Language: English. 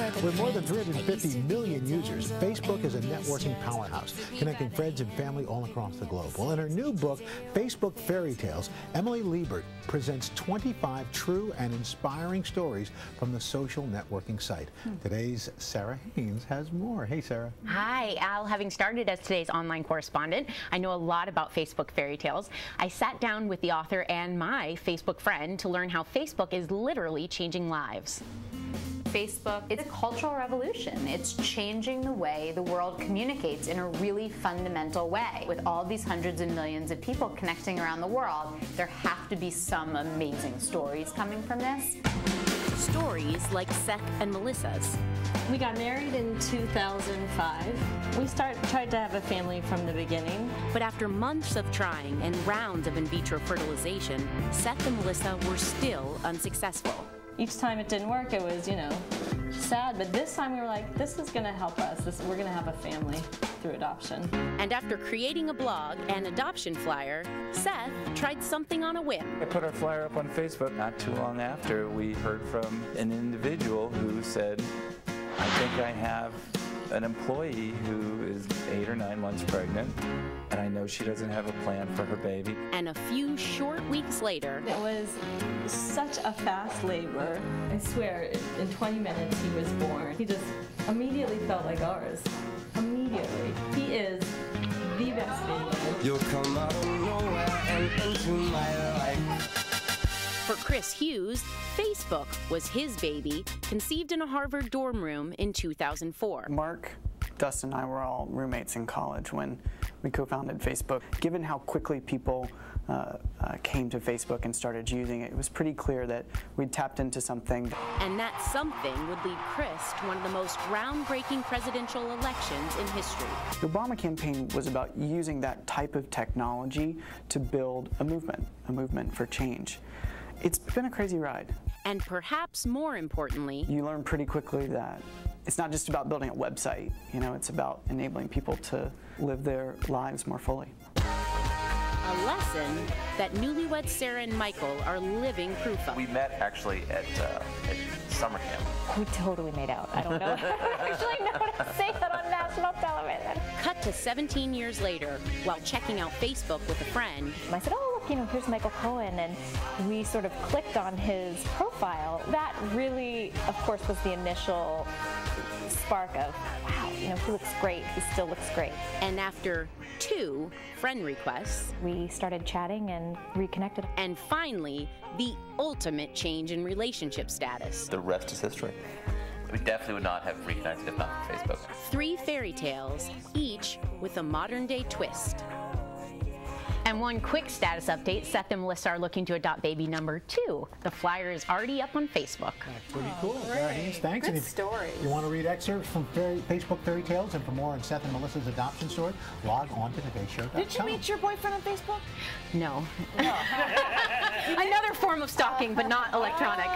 With more than 350 million users, Facebook is a networking powerhouse, connecting friends and family all across the globe. Well, in her new book, Facebook Fairy Tales, Emily Liebert presents 25 true and inspiring stories from the social networking site. Today's Sarah Haynes has more. Hey, Sarah. Hi, Al. Having started as today's online correspondent, I know a lot about Facebook Fairy Tales. I sat down with the author and my Facebook friend to learn how Facebook is literally changing lives. Facebook is a cultural revolution. It's changing the way the world communicates in a really fundamental way. With all these hundreds of millions of people connecting around the world, there have to be some amazing stories coming from this. Stories like Seth and Melissa's. We got married in 2005. We tried to have a family from the beginning. But after months of trying and rounds of in vitro fertilization, Seth and Melissa were still unsuccessful. Each time it didn't work, it was, sad. But this time we were like, this is going to help us. We're going to have a family through adoption. And after creating a blog and adoption flyer, Seth tried something on a whim. I put our flyer up on Facebook. Not too long after, we heard from an individual who said, I think I have an employee who is 8 or 9 months pregnant, and I know she doesn't have a plan for her baby. And a few short weeks later, it was such a fast labor. I swear, in 20 minutes he was born. He just immediately felt like ours. Immediately. He is the best baby. You'll come out of nowhere and into my life. For Chris Hughes, Facebook was his baby, conceived in a Harvard dorm room in 2004. Mark, Dustin, and I were all roommates in college when we co-founded Facebook. Given how quickly people came to Facebook and started using it, it was pretty clear that we'd tapped into something. And that something would lead Chris to one of the most groundbreaking presidential elections in history. The Obama campaign was about using that type of technology to build a movement for change. It's been a crazy ride. And perhaps more importantly, you learn pretty quickly that it's not just about building a website, it's about enabling people to live their lives more fully. A lesson that newlyweds Sarah and Michael are living proof of. We met actually at summer camp. We totally made out. I don't know. I don't actually know how to say that on national television. Cut to 17 years later, while checking out Facebook with a friend. I said, oh, look, here's Michael Cohen, and we sort of clicked on his profile. That really, of course, was the initial spark of, wow, he looks great. He still looks great. And after 2 friend requests, we started chatting and reconnected. And finally, the ultimate change in relationship status. The rest is history. We definitely would not have reconnected if not for Facebook. 3 fairy tales, each with a modern-day twist. And one quick status update, Seth and Melissa are looking to adopt baby number 2. The flyer is already up on Facebook. That's pretty cool. Sarah Haynes, thanks. Good story. You want to read excerpts from Facebook Fairy Tales and for more on Seth and Melissa's adoption story, log on to todayshow.com. Did you meet your boyfriend on Facebook? No. Another form of stalking, but not electronic.